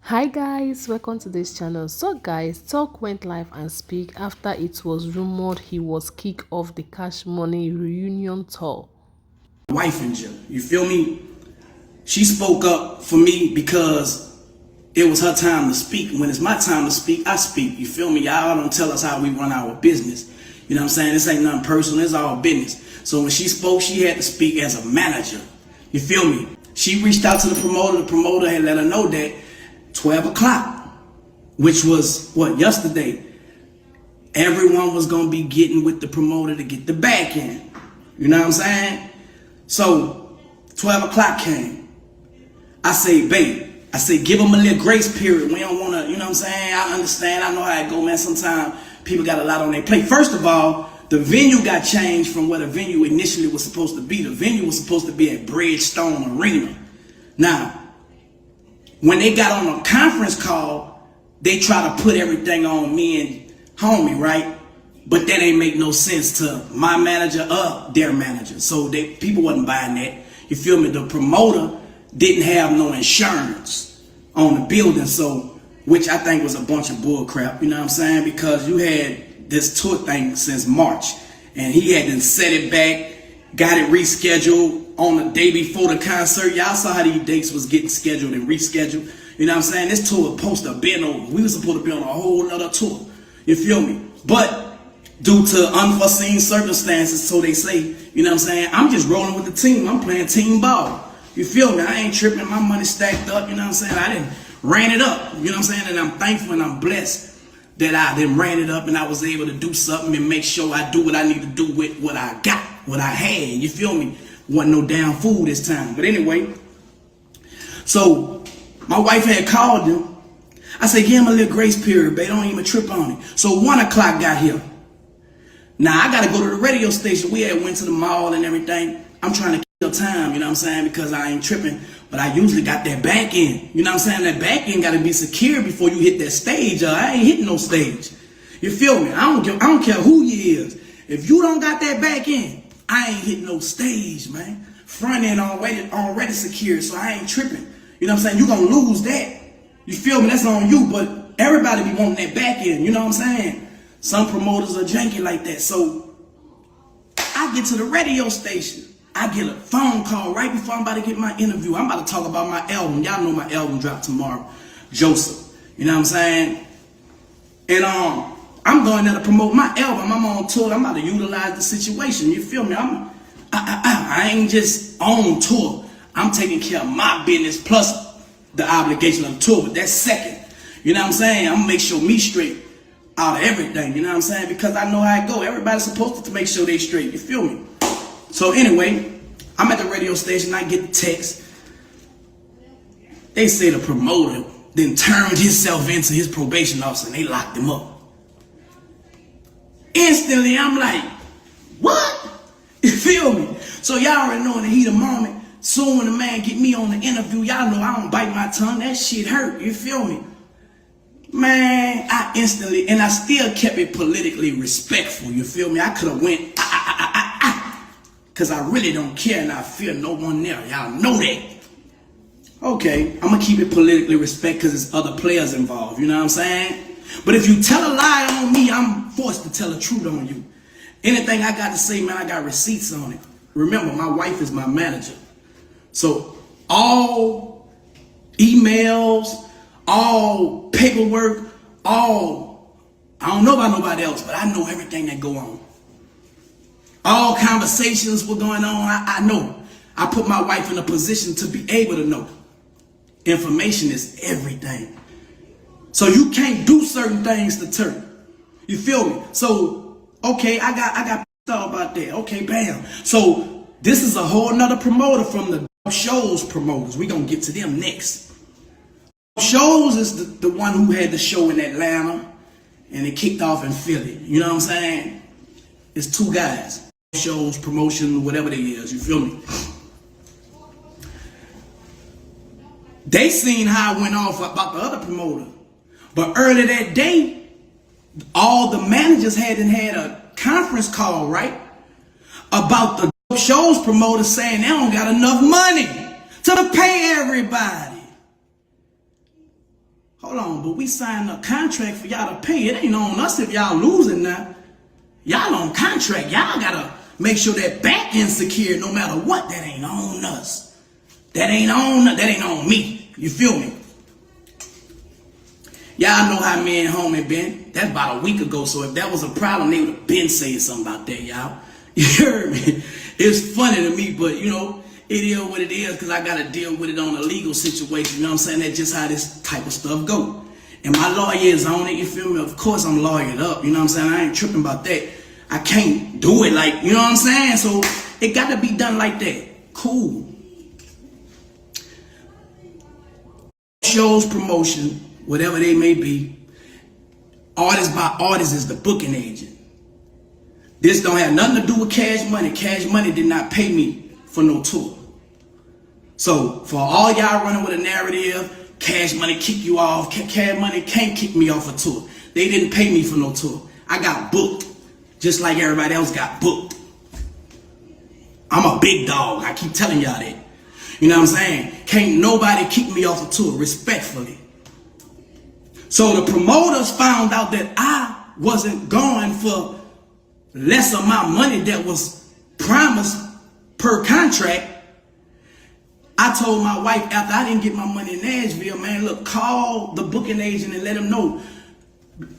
Hi guys, welcome to this channel. So guys, Talk went live and speak after it was rumored he was kicked off the Cash Money reunion tour. Wife in jail, you feel me? She spoke up for me because it was her time to speak. When it's my time to speak, I speak. You feel me? Y'all don't tell us how we run our business. You know what I'm saying? This ain't nothing personal, it's all business. So when she spoke, she had to speak as a manager. You feel me? She reached out to the promoter had let her know that 12 o'clock, which was what, yesterday, everyone was gonna be getting with the promoter to get the back end. You know what I'm saying? So 12 o'clock came. I say, babe, I say, give them a little grace period. We don't wanna, you know what I'm saying? I understand, I know how it go, man. Sometimes people got a lot on their plate. First of all, the venue got changed from where the venue initially was supposed to be. The venue was supposed to be at Bridgestone Arena. Now, when they got on a conference call, they try to put everything on me and homie, right? But that ain't make no sense to my manager or their manager. So people wasn't buying that. You feel me? The promoter didn't have no insurance on the building, so which I think was a bunch of bull crap, you know what I'm saying? Because you had this tour thing since March, and he had to set it back, got it rescheduled on the day before the concert. Y'all saw how these dates was getting scheduled and rescheduled. You know what I'm saying? This tour was supposed to have been over. We were supposed to be on a whole nother tour. You feel me? But due to unforeseen circumstances, so they say, you know what I'm saying? I'm just rolling with the team. I'm playing team ball. You feel me? I ain't tripping. My money stacked up. You know what I'm saying? I didn't ran it up. You know what I'm saying? And I'm thankful and I'm blessed that I then ran it up and I was able to do something and make sure I do what I need to do with what I got, what I had. You feel me? Wasn't no damn fool this time. But anyway, so my wife had called him. I said, give him a little grace period, babe. Don't even trip on it. So 1 o'clock got here. Now I gotta go to the radio station. We had went to the mall and everything. I'm trying to kill time, you know what I'm saying? Because I ain't tripping. But I usually got that back end. You know what I'm saying? That back end gotta be secure before you hit that stage. I ain't hitting no stage. You feel me? I don't care who you is. If you don't got that back end, I ain't hitting no stage, man. Front end already secure, so I ain't tripping. You know what I'm saying? You gonna lose that. You feel me? That's on you, but everybody be wanting that back end. You know what I'm saying? Some promoters are janky like that. So I get to the radio station. I get a phone call right before I'm about to get my interview. I'm about to talk about my album. Y'all know my album dropped tomorrow. Joseph. You know what I'm saying? And I'm going there to promote my album. I'm on tour. I'm about to utilize the situation. You feel me? I ain't just on tour. I'm taking care of my business plus the obligation of the tour. But that's second. You know what I'm saying? I'm going to make sure me straight out of everything. You know what I'm saying? Because I know how it go. Everybody's supposed to make sure they straight. You feel me? So anyway, I'm at the radio station. I get the text. They say the promoter then turned himself into his probation officer and they locked him up. Instantly, I'm like, what? You feel me? So y'all already know in the heat of the moment, soon when the man get me on the interview, y'all know I don't bite my tongue. That shit hurt. You feel me? Man, I instantly, and I still kept it politically respectful. You feel me? I could have went, because I really don't care and I fear no one there. Y'all know that. Okay, I'm going to keep it politically respect because there's other players involved. You know what I'm saying? But if you tell a lie on me, I'm forced to tell the truth on you. Anything I got to say, man, I got receipts on it. Remember, my wife is my manager. So all emails, all paperwork, I don't know about nobody else, but I know everything that go on. All conversations were going on, I know. I put my wife in a position to be able to know. Information is everything. So you can't do certain things to Turk. You feel me? So, okay, I got thought about that. Okay, bam. So this is a whole nother promoter from the show's promoters. We're going to get to them next. Shows is the one who had the show in Atlanta and it kicked off in Philly. You know what I'm saying? It's two guys. Shows, promotion, whatever they is. You feel me? They seen how it went off about the other promoter. But early that day, all the managers had a conference call, right? About the show's promoters saying they don't got enough money to pay everybody. Hold on, but we signed a contract for y'all to pay. It ain't on us if y'all losing now. Y'all on contract. Y'all gotta make sure that bank is secure no matter what. That ain't on us. That ain't on me. You feel me? Y'all know how me and homie been. That's about a week ago. So if that was a problem, they would have been saying something about that, y'all. You heard me? It's funny to me, but you know, it is what it is because I got to deal with it on a legal situation. You know what I'm saying? That's just how this type of stuff go. And my lawyer is on it, you feel me? Of course I'm lawyered up, you know what I'm saying? I ain't tripping about that. I can't do it like, you know what I'm saying? So it got to be done like that. Cool. Shows, promotion, whatever they may be, artist by artist is the booking agent. This don't have nothing to do with Cash Money. Cash Money did not pay me for no tour. So for all y'all running with a narrative, Cash Money kick you off. Cash Money can't kick me off a tour. They didn't pay me for no tour. I got booked just like everybody else got booked. I'm a big dog. I keep telling y'all that. You know what I'm saying? Can't nobody kick me off a tour, respectfully. So the promoters found out that I wasn't going for less of my money that was promised per contract. I told my wife after I didn't get my money in Nashville, man, look, call the booking agent and let him know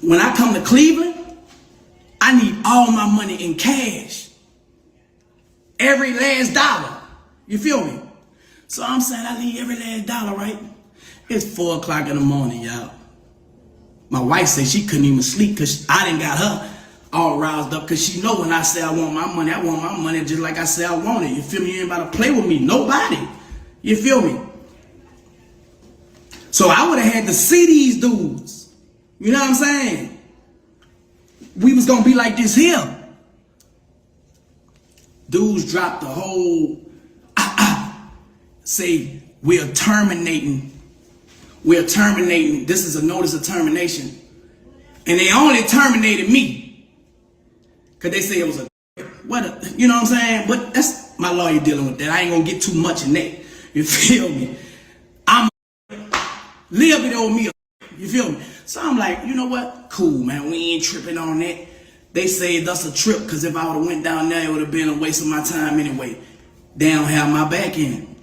when I come to Cleveland, I need all my money in cash. Every last dollar. You feel me? So I'm saying I need every last dollar, right? It's 4 o'clock in the morning, y'all. My wife said she couldn't even sleep because I didn't got her all roused up because she know when I say I want my money just like I say I want it. You feel me? You ain't about to play with me. Nobody. You feel me? So I would have had to see these dudes. You know what I'm saying? We was going to be like this here. Dudes dropped the whole, say, we're terminating. This is a notice of termination. And they only terminated me. Because they say it was you know what I'm saying? But that's my lawyer dealing with that. I ain't going to get too much in that. You feel me? I'm little bit old me. You feel me? So I'm like, you know what? Cool, man. We ain't tripping on that. They saved us a trip because if I would have went down there, it would have been a waste of my time anyway. They don't have my back end.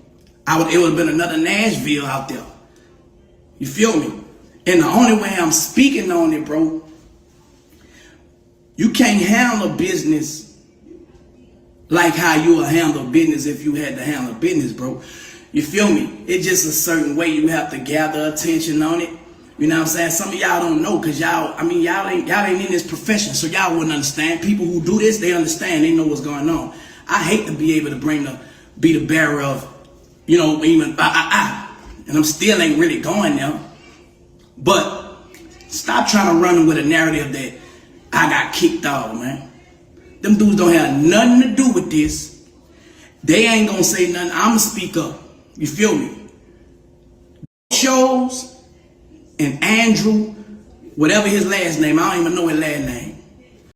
It would have been another Nashville out there. You feel me? And the only way I'm speaking on it, bro, you can't handle business like how you would handle business if you had to handle business, bro. You feel me? It's just a certain way you have to gather attention on it. You know what I'm saying? Some of y'all don't know because y'all ain't in this profession, so y'all wouldn't understand. People who do this, they understand. They know what's going on. I hate to be able to be the bearer of, you know, even and I'm still ain't really going there. But stop trying to run with a narrative that I got kicked off, man. Them dudes don't have nothing to do with this. They ain't gonna say nothing. I'ma speak up. You feel me? Shows and Andrew, whatever his last name, I don't even know his last name.